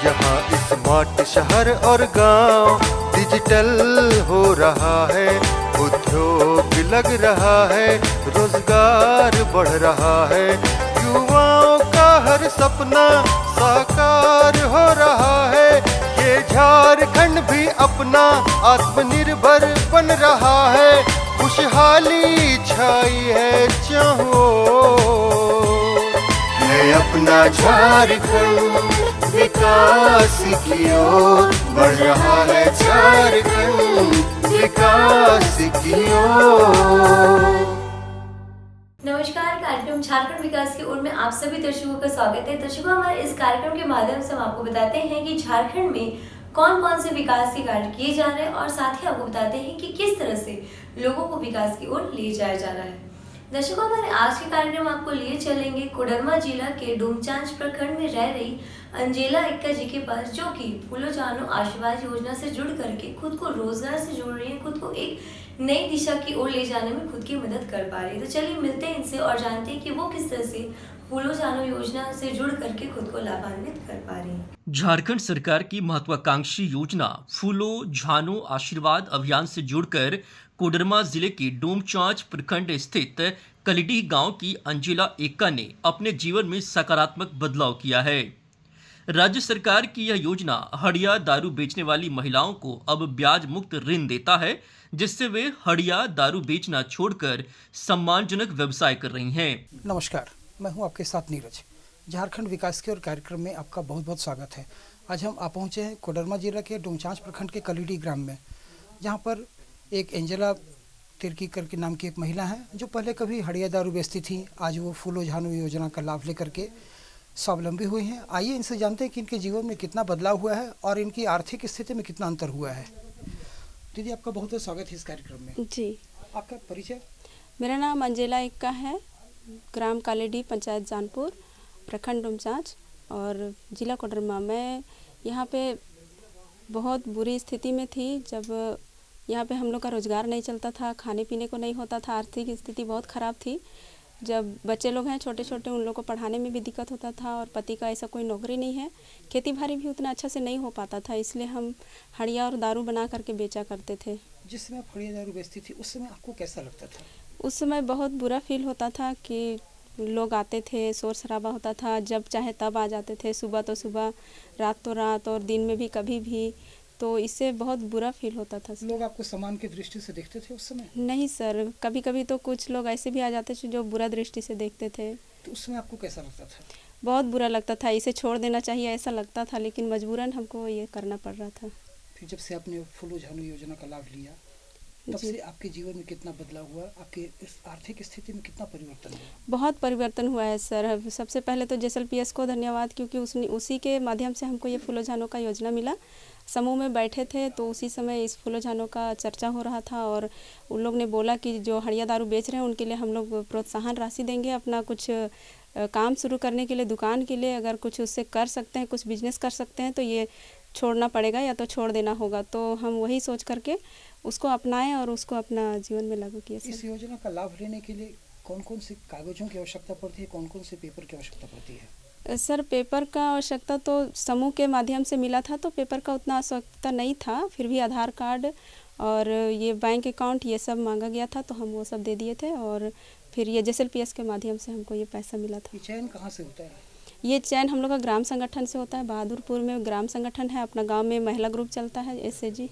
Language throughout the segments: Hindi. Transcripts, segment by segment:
जहाँ स्मार्ट शहर और गांव डिजिटल हो रहा है, उद्योग लग रहा है, रोजगार बढ़ रहा है, युवाओं का हर सपना साकार हो रहा है। ये झारखंड भी अपना आत्मनिर्भर बन रहा है, खुशहाली छाई है चाहो है अपना झारखंड विकास की ओर बढ़ रहा है, झारखंड विकास की ओर। नमस्कार, कार्यक्रम झारखंड विकास की ओर में आप सभी दर्शकों का स्वागत है। दर्शकों, हमारे इस कार्यक्रम के माध्यम से हम आपको बताते हैं कि झारखंड में कौन कौन से विकास के कार्य किए जा रहे हैं और साथ ही आपको बताते हैं कि किस तरह से लोगों को विकास की ओर ले जाया जा रहा है। दर्शकों, हमारे आज के कार्यक्रम आपको लिए चलेंगे कोडरमा जिला के डोमचांच प्रखंड में रह रही अंजेला एक्का जी के पास, जो कि फूलो जानो आशीर्वाद योजना से जुड़ करके खुद को रोजगार से जोड़ रही है, खुद को एक नई दिशा की ओर ले जाने में खुद की मदद कर पा रही है। तो चलिए मिलते हैं इनसे और जानते हैं कि वो किस तरह से फूलो जानो योजना से जुड़ करके खुद को लाभान्वित कर पा रही है। झारखंड सरकार की महत्वाकांक्षी योजना फूलो झानो आशीर्वाद अभियान से जुड़कर कोडरमा जिले के डोमचांच प्रखंड स्थित कलिडी गांव की अंजेला एक्का ने अपने जीवन में सकारात्मक बदलाव किया है। राज्य सरकार की यह योजना हड़िया दारू बेचने वाली महिलाओं को अब ब्याज मुक्त ऋण देता है, जिससे वे हड़िया दारू बेचना छोड़कर सम्मानजनक व्यवसाय कर रही हैं। नमस्कार, मैं हूं आपके साथ नीरज। झारखंड विकास की ओर कार्यक्रम में आपका बहुत बहुत स्वागत है। आज हम आ पहुंचे हैं कोडरमा जिला के डोमचांच प्रखंड के कलिडी ग्राम में, जहां पर एक एंजेला तिर्की करके नाम की एक महिला है, जो पहले कभी हड़िया दारू बेचती थी। आज वो फूलो झानो योजना का लाभ लेकर के स्वावलंबी हुई हैं। आइए इनसे जानते हैं कि इनके जीवन में कितना बदलाव हुआ है और इनकी आर्थिक स्थिति में कितना अंतर हुआ है। दीदी, आपका बहुत बहुत स्वागत है इस कार्यक्रम में। जी, आपका परिचय? मेरा नाम अंजेला एक्का है, ग्राम कालेडी, पंचायत जानपुर, प्रखंड डोमचांच और जिला कोडरमा। मैं यहाँ पे बहुत बुरी स्थिति में थी, जब यहाँ पे हम लोग का रोज़गार नहीं चलता था, खाने पीने को नहीं होता था, आर्थिक स्थिति बहुत ख़राब थी। जब बच्चे लोग हैं छोटे छोटे, उन लोग को पढ़ाने में भी दिक्कत होता था और पति का ऐसा कोई नौकरी नहीं है, खेती बाड़ी भी उतना अच्छा से नहीं हो पाता था, इसलिए हम हड़िया और दारू बना करके बेचा करते थे। जिस समय आप हड़िया दारू बेचती थी उस समय आपको कैसा लगता था? उस समय बहुत बुरा फील होता था कि लोग आते थे, शोर शराबा होता था, जब चाहे तब आ जाते थे, सुबह तो सुबह, रात तो रात और दिन में भी कभी भी, तो इससे बहुत बुरा फील होता था। लोग आपको सम्मान की दृष्टि से देखते थे उस समय? नहीं सर, कभी कभी तो कुछ लोग ऐसे भी आ जाते थे जो बुरा दृष्टि से देखते थे। तो उस समय आपको कैसा लगता था? बहुत बुरा लगता था, इसे छोड़ देना चाहिए ऐसा लगता था, लेकिन मजबूरन हमको ये करना पड़ रहा था। फिर जब से आपने फूलो झानो योजना का लाभ लिया, तब से आपके जीवन में कितना बदलाव हुआ? आपके इस आर्थिक स्थिति में कितना परिवर्तन हुआ? बहुत परिवर्तन हुआ है सर। सबसे पहले तो JSLPS को धन्यवाद, क्योंकि उसी के माध्यम से हमको ये फूलो झानो का योजना मिला। समूह में बैठे थे तो उसी समय इस फूलो झानो का चर्चा हो रहा था और उन लोग ने बोला कि जो हड़िया दारू बेच रहे हैं उनके लिए हम लोग प्रोत्साहन राशि देंगे, अपना कुछ काम शुरू करने के लिए, दुकान के लिए अगर कुछ उससे कर सकते हैं, कुछ बिजनेस कर सकते हैं तो ये छोड़ना पड़ेगा या तो छोड़ देना होगा। तो हम वही सोच करके उसको अपनाएं और उसको अपना जीवन में लागू किया। इस योजना का लाभ लेने के लिए कौन कौन से कागजों की आवश्यकता पड़ती है, कौन कौन से पेपर की आवश्यकता पड़ती है? सर, पेपर का आवश्यकता तो समूह के माध्यम से मिला था, तो पेपर का उतना आवश्यकता नहीं था, फिर भी आधार कार्ड और ये बैंक अकाउंट ये सब मांगा गया था, तो हम वो सब दे दिए थे और फिर ये JSLPS के माध्यम से हमको ये पैसा मिला था। ये चयन कहाँ से होता है? ये चयन हम लोग का ग्राम संगठन से होता है। बहादुरपुर में ग्राम संगठन है, अपना गांव में महिला ग्रुप चलता है, SAG।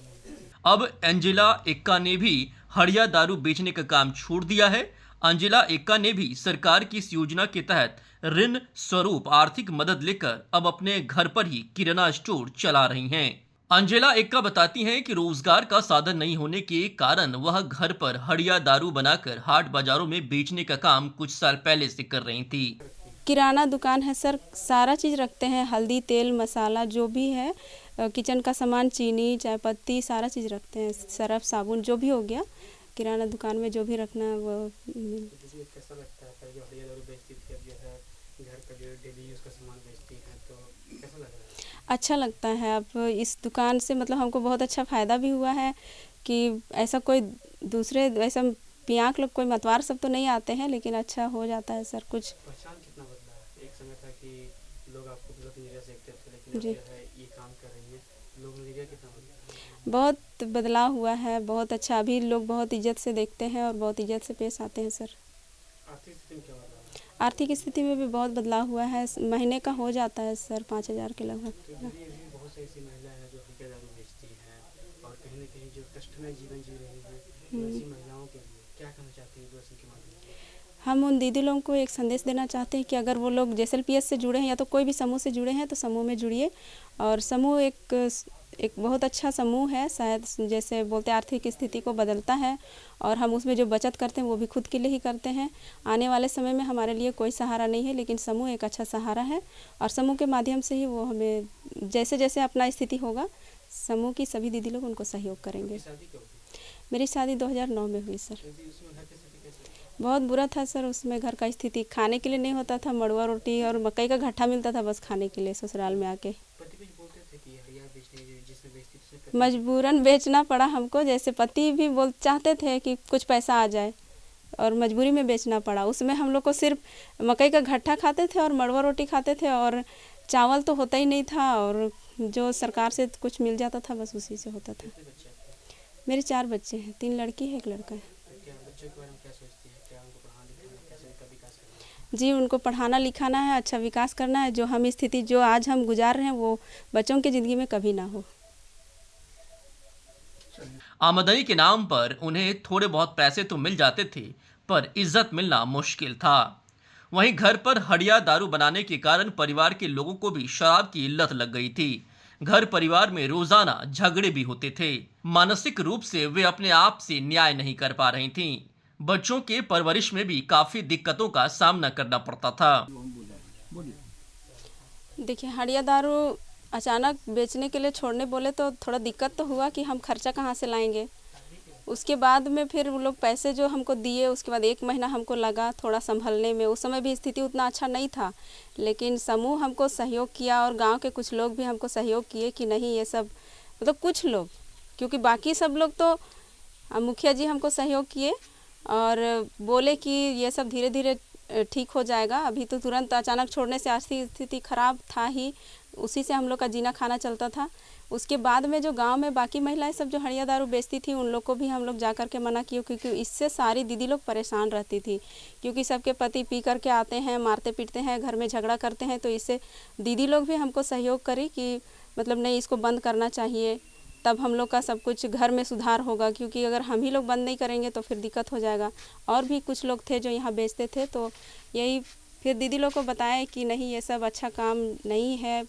अब अंजेला एक्का ने भी हड़िया दारू बेचने का काम छोड़ दिया है। अंजेला एक्का ने भी सरकार की इस योजना के तहत ऋण स्वरूप आर्थिक मदद लेकर अब अपने घर पर ही किराना स्टोर चला रही हैं। अंजेला एक्का बताती हैं कि रोजगार का साधन नहीं होने के कारण वह घर पर हड़िया दारू बनाकर हाट बाजारों में बेचने का काम कुछ साल पहले से कर रही थी। किराना दुकान है सर, सारा चीज़ रखते हैं, हल्दी, तेल, मसाला जो भी है, किचन का सामान, चीनी, चाय पत्ती, सारा चीज़ रखते हैं, सर्फ, साबुन, जो भी हो गया किराना दुकान में जो भी रखना है वो। कैसा लगता है जो हड़िया दारू बेचती थी, अब जो है घर का जो डेली यूज़ का सामान बेचती है, तो कैसा लग रहा है? अच्छा लगता है। अब इस दुकान से मतलब हमको बहुत अच्छा फ़ायदा भी हुआ है कि ऐसा कोई दूसरे ऐसा पियांक लोग, कोई मतवार सब तो नहीं आते हैं, लेकिन अच्छा हो जाता है सर कुछ। पहचान कितना बदला है? एक समय था कि लोग आपको लोग नजरिया सेकते थे, लेकिन अब जी। जो है ये काम कर रही हैं, लोग नजरिया कितना बदला है? बहुत बदलाव हुआ है, बहुत अच्छा। अभी लोग बहुत इज्जत से देखते हैं और बहुत इज्जत से पेश आते हैं सर। आर्थिक स्थिति में क्या बदलाव है? आर्थिक स्थिति में भी बहुत बदलाव हुआ है, महीने का हो जाता है सर 5,000 के लगभग। तो दीदी अभी बहुत सी ऐसी महिलाएं हैं जो हल्का दारू बेचती हैं और कहीं न कहीं जो कष्टमय जीवन जी रही हैं, तो ऐसी महिलाओं के लिए क्या कहना चाहती हैं दूरदर्शन के माध्यम से? हम उन दीदी लोगों को एक संदेश देना चाहते हैं कि अगर वो लोग जेएसएलपीएस से जुड़े हैं या तो कोई भी समूह से जुड़े हैं तो समूह में जुड़िए। और समूह एक बहुत अच्छा समूह है, शायद जैसे बोलते हैं आर्थिक स्थिति को बदलता है और हम उसमें जो बचत करते हैं वो भी खुद के लिए ही करते हैं। आने वाले समय में हमारे लिए कोई सहारा नहीं है, लेकिन समूह एक अच्छा सहारा है और समूह के माध्यम से ही वो हमें जैसे जैसे अपना स्थिति होगा समूह की सभी दीदी लोग उनको सहयोग करेंगे। शादी कब हुई? मेरी शादी 2009 में हुई सर। तो दीदी उसमें घर की स्थिति कैसी थी? बहुत बुरा था सर, उसमें घर का स्थिति खाने के लिए नहीं होता था, मड़ुआ रोटी और मकई का घट्टा मिलता था बस खाने के लिए ससुराल में आके। पति भी बोलते थे कि हड़िया बेचने जिसने बेचती थी उसने पति मजबूरन बेचना पड़ा हमको, जैसे पति भी चाहते थे कि कुछ पैसा आ जाए और मजबूरी में बेचना पड़ा। उसमें हम लोग को सिर्फ मकई का घट्टा खाते थे और मड़ुआ रोटी खाते थे और चावल तो होता ही नहीं था और जो सरकार से कुछ मिल जाता था बस उसी से होता था। कितने बच्चे आपके? मेरे 4 बच्चे हैं, 3 लड़की है 1 लड़का है। तो क्या बच्चों के बारे में क्या सोचती है? क्या उनको पढ़ाना लिखाना, कैसे उनका विकास करना है? जी, उनको पढ़ाना लिखाना है, अच्छा विकास करना है। जो हम स्थिति जो आज हम गुजार रहे हैं वो बच्चों की ज़िंदगी में कभी ना हो। आमदनी के नाम पर उन्हें थोड़े बहुत पैसे तो मिल जाते थे, पर इज्जत मिलना मुश्किल था। वहीं घर पर हड़िया दारू बनाने के कारण परिवार के लोगों को भी शराब की लत लग गई थी। घर परिवार में रोजाना झगड़े भी होते थे। मानसिक रूप से वे अपने आप से न्याय नहीं कर पा रही थीं। बच्चों के परवरिश में भी काफी दिक्कतों का सामना करना पड़ता था। देखिए, हड़िया दारू अचानक बेचने के लिए छोड़ने बोले तो थोड़ा दिक्कत तो हुआ कि हम खर्चा कहाँ से लाएंगे। उसके बाद में फिर वो लोग पैसे जो हमको दिए, उसके बाद 1 महीना हमको लगा थोड़ा संभलने में। उस समय भी स्थिति उतना अच्छा नहीं था, लेकिन समूह हमको सहयोग किया और गांव के कुछ लोग भी हमको सहयोग किए कि नहीं ये सब, मतलब कुछ लोग, क्योंकि बाकी सब लोग तो मुखिया जी हमको सहयोग किए और बोले कि ये सब धीरे धीरे ठीक हो जाएगा। अभी तो तुरंत अचानक छोड़ने से आर्थिक स्थिति खराब था ही, उसी से हम लोग का जीना खाना चलता था। उसके बाद में जो गांव में बाकी महिलाएं सब जो हड़िया दारू बेचती थी उन लोग को भी हम लोग जा कर के मना किए, क्योंकि इससे सारी दीदी लोग परेशान रहती थी, क्योंकि सबके पति पी करके आते हैं, मारते पीटते हैं, घर में झगड़ा करते हैं। तो इससे दीदी लोग भी हमको सहयोग करी कि मतलब नहीं, इसको बंद करना चाहिए, तब हम लोग का सब कुछ घर में सुधार होगा, क्योंकि अगर हम ही लोग बंद नहीं करेंगे तो फिर दिक्कत हो जाएगा। और भी कुछ लोग थे जो यहाँ बेचते थे, तो यही फिर दीदी लोग को बताया कि नहीं ये सब अच्छा काम नहीं है,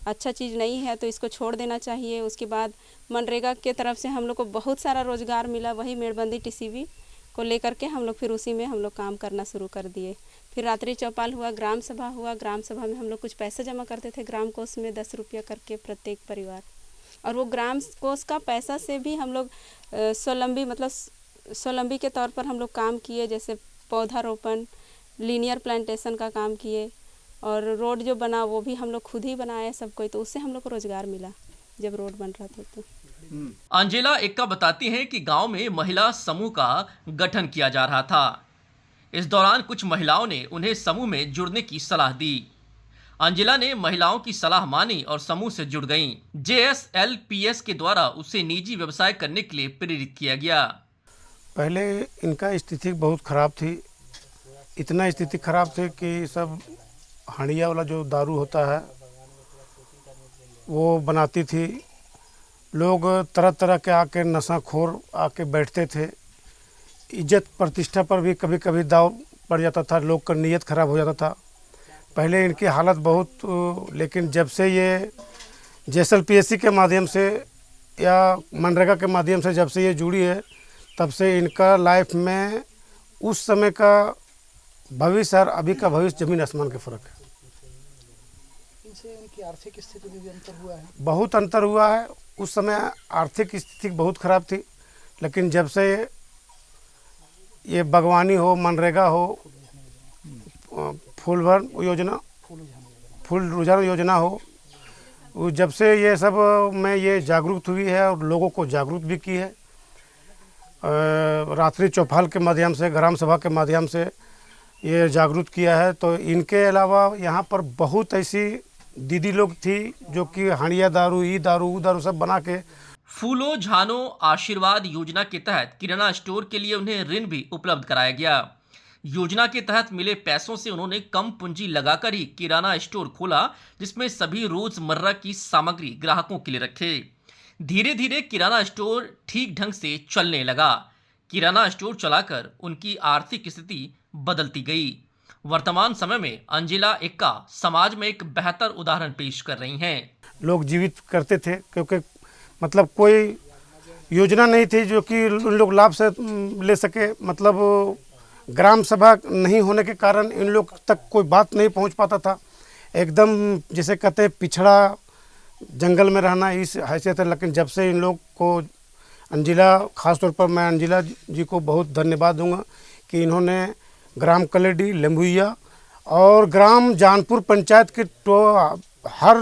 अच्छा चीज़ नहीं है, तो इसको छोड़ देना चाहिए। उसके बाद मनरेगा के तरफ से हम लोग को बहुत सारा रोज़गार मिला, वही मेड़बंदी टीसीबी को लेकर के हम लोग फिर उसी में हम लोग काम करना शुरू कर दिए। फिर रात्रि चौपाल हुआ, ग्राम सभा हुआ, ग्राम सभा में हम लोग कुछ पैसे जमा करते थे ग्राम कोष में 10 रुपया करके प्रत्येक परिवार, और वो ग्राम कोष का पैसा से भी हम लोग स्वावलंबी मतलब स्वावलंबी के तौर पर हम लोग काम किए, जैसे पौधारोपण, लीनियर प्लांटेशन का काम किए, और रोड जो बना वो भी हम लोग खुद ही बनाए सब कोई, तो उससे हम लोग को रोज़गार मिला जब रोड बन रहा था तो। अंजेला एक्का बताती हैं कि गांव में महिला समूह का गठन किया जा रहा था। इस दौरान कुछ महिलाओं ने उन्हें समूह में जुड़ने की सलाह दी। अंजेला ने महिलाओं की सलाह मानी और समूह से जुड़ गईं। जेएसएलपीएस के द्वारा उसे निजी व्यवसाय करने के लिए प्रेरित किया गया। पहले इनका स्थिति बहुत ख़राब थी, इतना स्थिति ख़राब थी कि सब हंडिया वाला जो दारू होता है वो बनाती थी। लोग तरह तरह के आके नशाखोर आके बैठते थे। इज्जत प्रतिष्ठा पर भी कभी कभी दाव पड़ जाता था, लोग का नीयत ख़राब हो जाता था। पहले इनकी हालत बहुत, लेकिन जब से ये जेएसएलपीएस के माध्यम से या मनरेगा के माध्यम से जब से ये जुड़ी है, तब से इनका लाइफ में उस समय का भविष्य और अभी का भविष्य ज़मीन आसमान का फ़र्क है। इनसे इनकी आर्थिक स्थिति में भी अंतर हुआ है। बहुत अंतर हुआ है। उस समय आर्थिक स्थिति बहुत ख़राब थी, लेकिन जब से ये बागवानी हो, मनरेगा हो, फूल रुझान योजना हो, जब से ये सब में ये जागरूक हुई है और लोगों को जागरूक भी की है। रात्रि चौपाल के माध्यम से, ग्राम सभा के माध्यम से ये जागरूक किया है। तो इनके अलावा यहाँ पर बहुत ऐसी दीदी लोग थी जो कि हांडिया दारू, ई दारू, ऊ दारू सब बना के फूलो झानो आशीर्वाद योजना के तहत किराना स्टोर के लिए उन्हें ऋण भी उपलब्ध कराया गया। योजना के तहत मिले पैसों से उन्होंने कम पूंजी लगाकर ही किराना स्टोर खोला, जिसमें सभी रोजमर्रा की सामग्री ग्राहकों के लिए रखे। धीरे धीरे किराना स्टोर ठीक ढंग से चलने लगा। किराना स्टोर चलाकर उनकी आर्थिक स्थिति बदलती गई। वर्तमान समय में अंजिला एक्का समाज में एक बेहतर उदाहरण पेश कर रही हैं। लोग जीवित करते थे, क्योंकि मतलब कोई योजना नहीं थी जो कि उन लोग लाभ से ले सके। मतलब ग्राम सभा नहीं होने के कारण इन लोग तक कोई बात नहीं पहुंच पाता था। एकदम जैसे कहते हैं पिछड़ा जंगल में रहना इस हैसियत है। लेकिन जब से इन लोग को अंजिला, ख़ासतौर पर मैं अंजिला जी को बहुत धन्यवाद दूंगा कि इन्होंने ग्राम कलेडी, लेम्बुइया और ग्राम जानपुर पंचायत के हर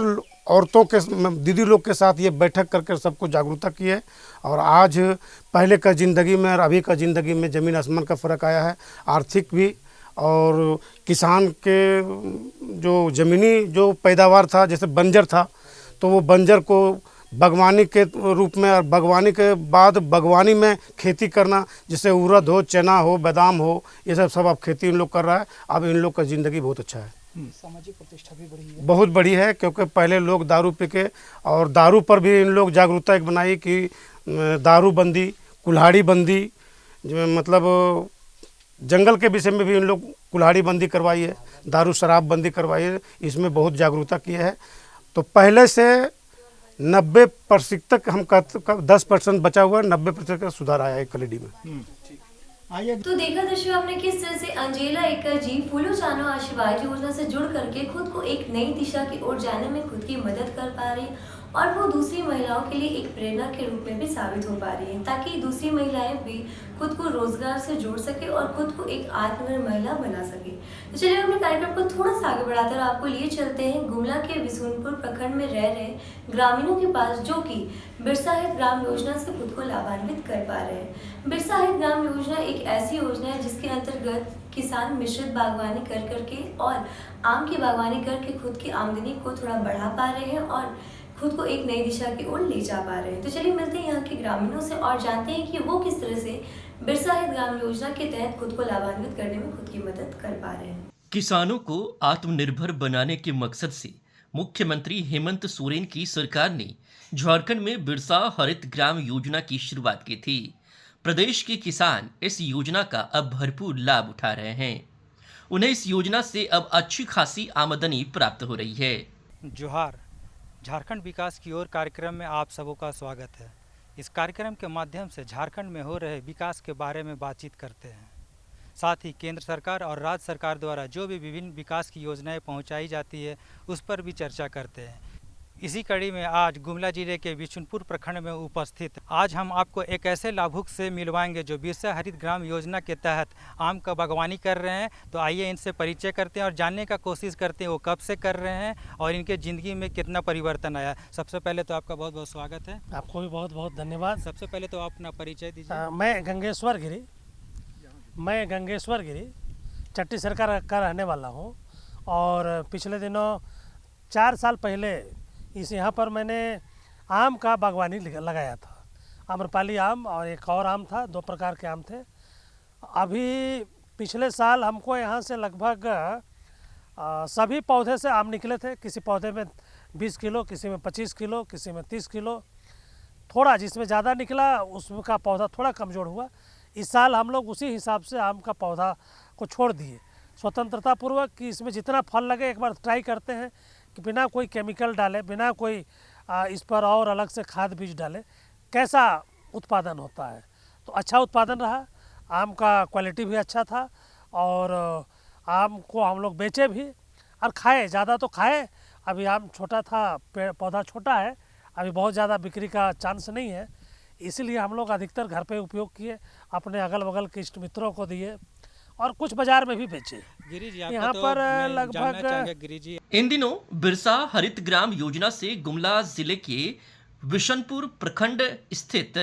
औरतों के, दीदी लोग के साथ ये बैठक करके सबको जागरूकता की है। और आज पहले का ज़िंदगी में और अभी का ज़िंदगी में ज़मीन आसमान का फ़र्क आया है, आर्थिक भी। और किसान के जो ज़मीनी जो पैदावार था, जैसे बंजर था, तो वो बंजर को बागवानी के रूप में, और बागवानी के बाद बागवानी में खेती करना, जैसे उड़द हो, चना हो, बादाम हो, ये सब अब खेती इन लोग कर रहा है। अब इन लोग का ज़िंदगी बहुत अच्छा है, सामाजिक प्रतिष्ठा भी बढ़ी है, बहुत बड़ी है। क्योंकि पहले लोग दारू पी के, और दारू पर भी इन लोग जागरूकता एक बनाई कि दारू बंदी, कुल्हाड़ी बंदी, मतलब जंगल के विषय में भी इन लोग कुल्हाड़ी बंदी करवाई है, दारू शराब बंदी करवाई है। इसमें बहुत जागरूकता की है। तो पहले से 90% तक हम 10% बचा हुआ है, 90% का सुधार आया है कलेडी में। तो देखा दर्शकों आपने किस तरह से अंजिला एक्का जी फूलो जानो आशीर्वाद योजना से जुड़ करके खुद को एक नई दिशा की ओर जाने में खुद की मदद कर पा रही है, और वो दूसरी महिलाओं के लिए एक प्रेरणा के रूप में भी साबित हो पा रही है, ताकि दूसरी महिलाएं भी खुद को रोजगार से जोड़ सके और खुद को एक आत्मनिर्भर महिला बना सके। तो चलिए अपने कार्यक्रम को थोड़ा सा आगे बढ़ाकर आपको लिए चलते हैं गुमला के बिशुनपुर प्रखंड में रह रहे ग्रामीणों के पास, जो कि बिरसा हित ग्राम योजना से खुद को लाभान्वित कर पा रहे हैं। बिरसा हित ग्राम योजना एक ऐसी योजना है जिसके अंतर्गत किसान मिश्रित बागवानी कर करके और आम की बागवानी करके खुद की आमदनी को थोड़ा बढ़ा पा रहे हैं और खुद को एक नई दिशा की ओर ले जा पा रहे हैं। तो चलिए मिलते हैं यहाँ के ग्रामीणों से और जानते हैं कि वो किस तरह से बिरसा हित ग्राम योजना के तहत खुद को लाभान्वित करने में खुद की मदद कर पा रहे हैं। किसानों को आत्मनिर्भर बनाने के मकसद से मुख्यमंत्री हेमंत सोरेन की सरकार ने झारखंड में बिरसा हरित ग्राम योजना की शुरुआत की थी। प्रदेश के किसान इस योजना का अब भरपूर लाभ उठा रहे हैं। उन्हें इस योजना से अब अच्छी खासी आमदनी प्राप्त हो रही है। जोहार, झारखंड विकास की ओर कार्यक्रम में आप सबों का स्वागत है। इस कार्यक्रम के माध्यम से झारखंड में हो रहे विकास के बारे में बातचीत करते हैं। साथ ही केंद्र सरकार और राज्य सरकार द्वारा जो भी विभिन्न विकास की योजनाएं पहुंचाई जाती है उस पर भी चर्चा करते हैं। इसी कड़ी में आज गुमला जिले के बिशुनपुर प्रखंड में उपस्थित आज हम आपको एक ऐसे लाभुक से मिलवाएंगे जो बिरसा हरित ग्राम योजना के तहत आम का बागवानी कर रहे हैं। तो आइए इनसे परिचय करते हैं और जानने का कोशिश करते हैं वो कब से कर रहे हैं और इनके ज़िंदगी में कितना परिवर्तन आया। सबसे पहले तो आपका बहुत बहुत स्वागत है। आपको भी बहुत बहुत धन्यवाद। सबसे पहले तो आप अपना परिचय दीजिए। मैं गंगेश्वर गिरी चट्टी सरकार का रहने वाला हूँ और पिछले दिनों 4 साल पहले इस यहाँ पर मैंने आम का बागवानी लगाया था। आम्रपाली आम और एक और आम था, 2 प्रकार के आम थे। अभी पिछले साल हमको यहाँ से लगभग सभी पौधे से आम निकले थे। किसी पौधे में 20 किलो, किसी में 25 किलो, किसी में 30 किलो। थोड़ा जिसमें ज़्यादा निकला उसका पौधा थोड़ा कमज़ोर हुआ। इस साल हम लोग उसी हिसाब से आम का पौधा को छोड़ दिए स्वतंत्रतापूर्वक कि इसमें जितना फल लगे एक बार ट्राई करते हैं कि बिना कोई केमिकल डाले, बिना कोई इस पर और अलग से खाद बीज डाले कैसा उत्पादन होता है। तो अच्छा उत्पादन रहा, आम का क्वालिटी भी अच्छा था और आम को हम लोग बेचे भी और खाए, ज़्यादा तो खाए। अभी आम छोटा था, पौधा छोटा है, अभी बहुत ज़्यादा बिक्री का चांस नहीं है, इसलिए हम लोग अधिकतर घर पे उपयोग किए, अपने अगल बगल के इष्ट मित्रों को दिए और कुछ बाजार में भी बेचे। गिरी जी, यहाँ तो पर लगभग गिरी जी, इन दिनों बिरसा हरित ग्राम योजना से गुमला जिले के बिशनपुर प्रखंड स्थित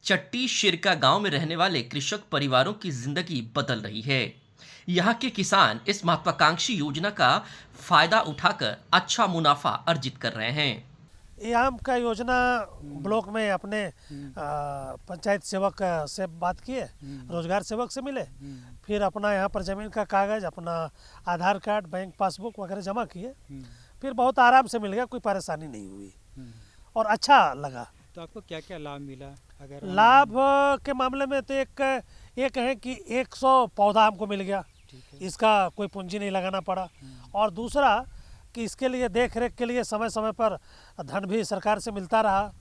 चट्टी शिरका गांव में रहने वाले कृषक परिवारों की जिंदगी बदल रही है। यहाँ के किसान इस महत्वाकांक्षी योजना का फायदा उठाकर अच्छा मुनाफा अर्जित कर रहे हैं। ये आम का योजना ब्लॉक में अपने पंचायत सेवक से बात किए, रोजगार सेवक से मिले, फिर अपना यहाँ पर ज़मीन का कागज़, अपना आधार कार्ड, बैंक पासबुक वगैरह जमा किए, फिर बहुत आराम से मिल गया, कोई परेशानी नहीं हुई और अच्छा लगा। तो आपको क्या क्या लाभ मिला? अगर लाभ के मामले में तो एक है कि 100 पौधा हमको मिल गया, इसका कोई पूंजी नहीं लगाना पड़ा, और दूसरा कि इसके लिए देख रेख के लिए समय समय पर धन भी सरकार से मिलता रहा,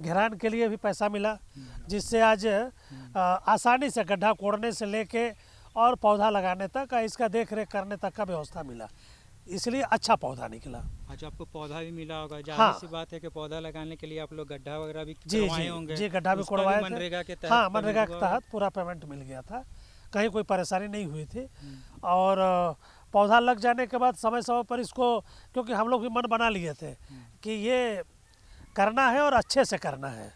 घेरान के लिए भी पैसा मिला, जिससे आज आसानी से गड्ढा कोड़ने से लेके और पौधा लगाने तक, इसका देख रेख करने तक का व्यवस्था मिला, इसलिए अच्छा पौधा निकला। अच्छा, आपको पौधा भी मिला होगा। जाहिर हाँ। सी बात है कि पौधा लगाने के लिए आप लोग गड्ढा वगैरह भी जी करवाए होंगे। जी गड्ढा भी उसका कोड़वाए थे। मनरेगा के तहत हाँ, पेमेंट मनरेगा के हुआ होगा? तहत पूरा पेमेंट मिल गया था, कहीं कोई परेशानी नहीं हुई थी। और पौधा लग जाने के बाद समय समय पर इसको, क्योंकि हम लोग भी मन बना लिए थे कि ये करना है और अच्छे से करना है,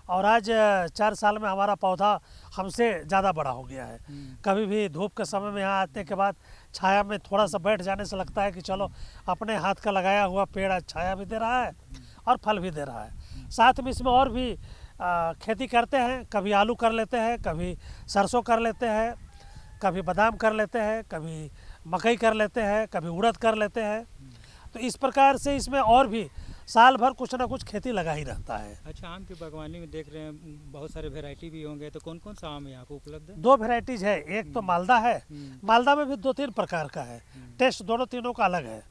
और आज 4 साल में हमारा पौधा हमसे ज़्यादा बड़ा हो गया है। कभी भी धूप के समय में यहाँ आने के बाद छाया में थोड़ा सा बैठ जाने से लगता है कि चलो अपने हाथ का लगाया हुआ पेड़ आज छाया भी दे रहा है और फल भी दे रहा है। साथ में इसमें और भी खेती करते हैं, कभी आलू कर लेते हैं, कभी सरसों कर लेते हैं, कभी बादाम कर लेते हैं, कभी मकई कर लेते हैं, कभी उड़द कर लेते हैं। तो इस प्रकार से इसमें और भी साल भर कुछ ना कुछ खेती लगा ही रहता है। अच्छा, आम की बागवानी में देख रहे हैं बहुत सारे वैरायटी भी होंगे, तो कौन कौन सा आम है यहाँ पे उपलब्ध है? 2 वैरायटीज है, एक तो मालदा है, मालदा में भी 2-3 प्रकार का है, टेस्ट दोनों तीनों का अलग है,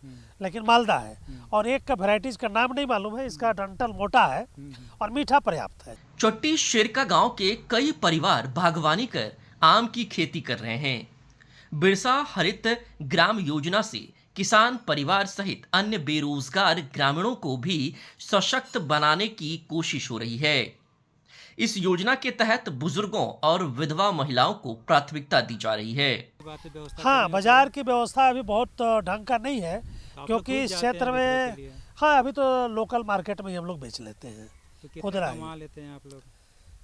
लेकिन मालदा है। और एक का वैरायटीज का नाम नहीं मालूम है, इसका डंठल मोटा है और मीठा पर्याप्त है। चोट्टी शेरका गांव के कई परिवार बागवानी कर आम की खेती कर रहे हैं। बिरसा हरित ग्राम योजना से किसान परिवार सहित अन्य बेरोजगार ग्रामीणों को भी सशक्त बनाने की कोशिश हो रही है। इस योजना के तहत बुजुर्गों और विधवा महिलाओं को प्राथमिकता दी जा रही है। हाँ, बाजार की व्यवस्था अभी बहुत ढंग का नहीं है, क्योंकि इस क्षेत्र में हाँ अभी तो लोकल मार्केट में ही हम लोग बेच लेते हैं, खुदरा कमा लेते हैं आप लोग?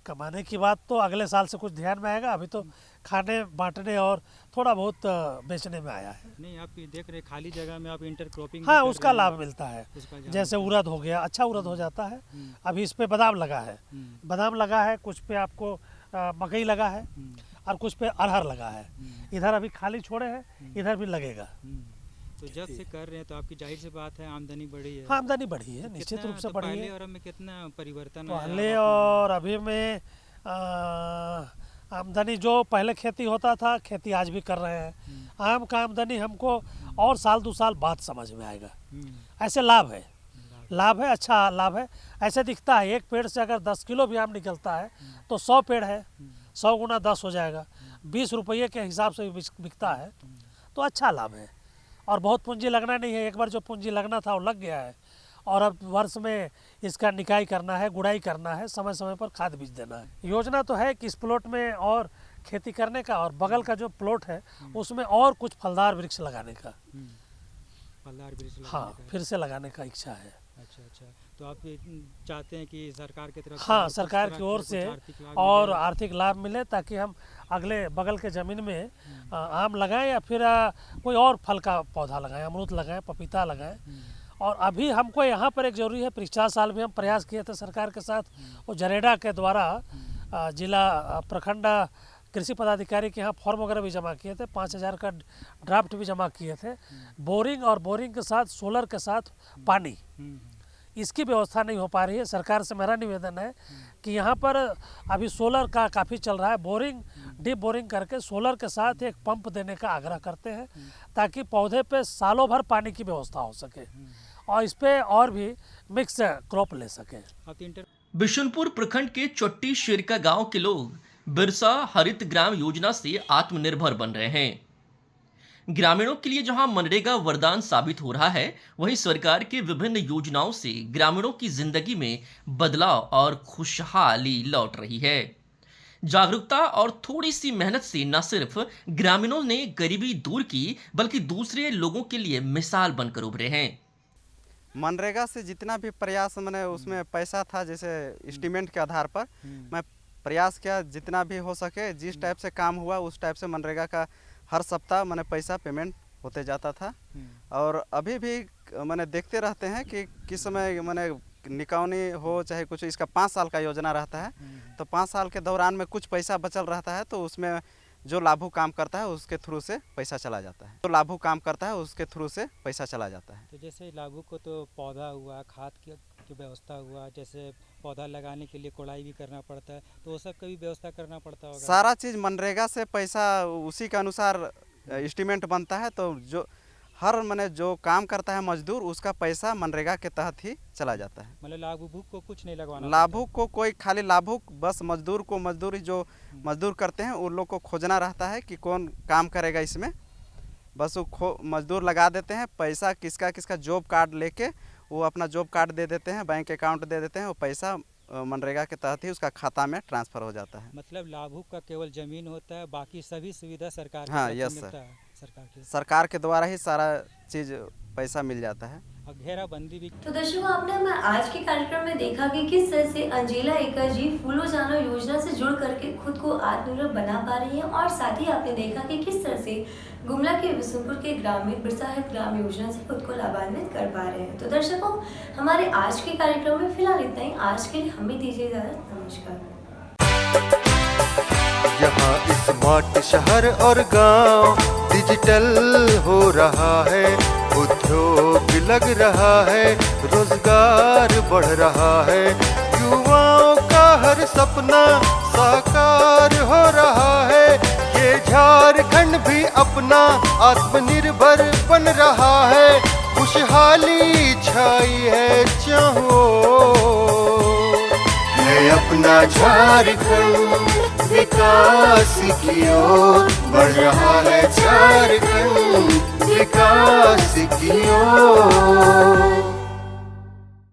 कमाने की बात तो अगले साल से कुछ ध्यान में आएगा, अभी तो खाने बांटने और थोड़ा बहुत बेचने में आया है। नहीं, आप ये देख रहे खाली जगह में आप इंटरक्रॉपिंग हाँ, उसका लाभ मिलता है, जैसे उड़द हो गया, अच्छा उड़द हो जाता है। अभी इस पे बादाम लगा है, बादाम लगा है, कुछ पे आपको मकई लगा है और कुछ पे अरहर लगा है। इधर अभी खाली छोड़े हैं, इधर भी लगेगा। तो जब से कर रहे हैं तो आपकी जाहिर सी बात है आमदनी बढ़ी है। हाँ, आमदनी बढ़ी है, निश्चित रूप से बढ़ी है। पहले और अब में कितना परिवर्तन पहले और अभी में आमदनी, जो पहले खेती होता था, खेती आज भी कर रहे हैं। आम का आमदनी हमको और साल 2 साल बाद समझ में आएगा। ऐसे लाभ है, अच्छा लाभ है। ऐसे दिखता है एक पेड़ से अगर 10 किलो भी आम निकलता है तो 100 पेड़ है, 100 गुना 10 हो जाएगा, 20 रुपये के हिसाब से बिकता है, तो अच्छा लाभ है। और बहुत पूंजी लगना नहीं है, एक बार जो पूंजी लगना था वो लग गया है, और अब वर्ष में इसका निकाई करना है, गुड़ाई करना है, समय समय पर खाद बीज देना है। योजना तो है कि इस प्लॉट में और खेती करने का, और बगल का जो प्लॉट है उसमें और कुछ फलदार वृक्ष लगाने का। फलदार वृक्ष हाँ, फिर से लगाने का इच्छा है। अच्छा, तो आप ये चाहते हैं कि सरकार की तरफ हाँ, सरकार की ओर से और आर्थिक लाभ मिले, ताकि हम अगले बगल के ज़मीन में आम लगाएं या फिर कोई और फल का पौधा लगाएं, अमरूद लगाएं, पपीता लगाएं। और अभी हमको यहाँ पर एक ज़रूरी है, पिछला साल भी हम प्रयास किए थे सरकार के साथ, वो जरेडा के द्वारा जिला प्रखंड कृषि पदाधिकारी के यहाँ फॉर्म वगैरह भी जमा किए थे, 5000 का ड्राफ्ट भी जमा किए थे। बोरिंग और बोरिंग के साथ सोलर के साथ पानी, इसकी व्यवस्था नहीं हो पा रही है। सरकार से मेरा निवेदन है कि यहाँ पर अभी सोलर का काफ़ी चल रहा है, बोरिंग डीप बोरिंग करके सोलर के साथ एक पंप देने का आग्रह करते हैं, ताकि पौधे पे सालों भर पानी की व्यवस्था हो सके और इस पे और भी मिक्स क्रॉप ले सके। बिशुनपुर प्रखंड के चोट्टी शेरका गांव के लोग बिरसा हरित ग्राम योजना से आत्मनिर्भर बन रहे हैं। ग्रामीणों के लिए जहां मनरेगा वरदान साबित हो रहा है, वहीं सरकार की विभिन्न योजनाओं से ग्रामीणों की जिंदगी में बदलाव और खुशहाली लौट रही है। जागरूकता और थोड़ी सी मेहनत से न सिर्फ ग्रामीणों ने गरीबी दूर की, बल्कि दूसरे लोगों के लिए मिसाल बनकर उभरे हैं। मनरेगा से जितना भी प्रयास मैंने उसमें पैसा था, जैसे एस्टीमेट के आधार पर मैं प्रयास किया, जितना भी हो सके, जिस टाइप से काम हुआ उस टाइप से मनरेगा का हर सप्ताह मैंने पैसा पेमेंट होते जाता था। और अभी भी मैंने देखते रहते हैं कि किस समय मैंने निकौनी हो चाहे कुछ, इसका 5 साल का योजना रहता है, तो 5 साल के दौरान में कुछ पैसा बचल रहता है, तो उसमें जो लाभू काम करता है उसके थ्रू से पैसा चला जाता है, जो लाभू काम करता है उसके थ्रू से पैसा चला जाता है। तो जैसे लाभू को तो पौधा हुआ, खाद की व्यवस्था हुआ, जैसे पौधा लगाने के लिए कोड़ाई भी करना पड़ता है, तो वो सब का भी व्यवस्था करना पड़ता होगा। सारा चीज़ मनरेगा से पैसा उसी के अनुसार एस्टीमेट बनता है, तो जो हर मैंने जो काम करता है मजदूर, उसका पैसा मनरेगा के तहत ही चला जाता है। मतलब लाभुक को कुछ नहीं लगवाना, लाभुक को कोई, खाली लाभुक बस मजदूर को, मजदूरी जो मजदूर करते हैं उन लोग को खोजना रहता है कि कौन काम करेगा इसमें, बस वो मजदूर लगा देते हैं। पैसा किसका किसका जॉब कार्ड लेके वो अपना जॉब कार्ड दे देते हैं, बैंक अकाउंट दे देते हैं, वो पैसा मनरेगा के तहत ही उसका खाता में ट्रांसफ़र हो जाता है। मतलब लाभुक का केवल ज़मीन होता है, बाकी सभी सुविधा सरकार हाँ, की यस मिलता सर, है सरकार के द्वारा ही सारा चीज़ पैसा मिल जाता है। और घेराबंदी भी। तो दर्शकों, आपने हमारे आज के कार्यक्रम में देखा कि किस तरह से अंजेला एका जी फूलो जानो योजना से जुड़ करके खुद को आत्मनिर्भर बना पा रही हैं, और साथ ही आपने देखा कि किस तरह से गुमला के बिशुनपुर के ग्रामीण बिरसा हरित ग्राम योजना से खुद को लाभान्वित कर पा रहे हैं। तो दर्शकों, हमारे आज के कार्यक्रम में फिलहाल इतना ही। आज के लिए हमें दीजिए इजाजत। नमस्कार। यहाँ स्मार्ट शहर और गांव डिजिटल हो रहा है, उद्योग लग रहा है, रोजगार बढ़ रहा है, युवाओं का हर सपना साकार हो रहा है। ये झारखंड भी अपना आत्मनिर्भर बन रहा है, खुशहाली छाई है चाहो है अपना झारखंड, विकास की ओर बढ़ रहा है झारखंड, विकास की ओर।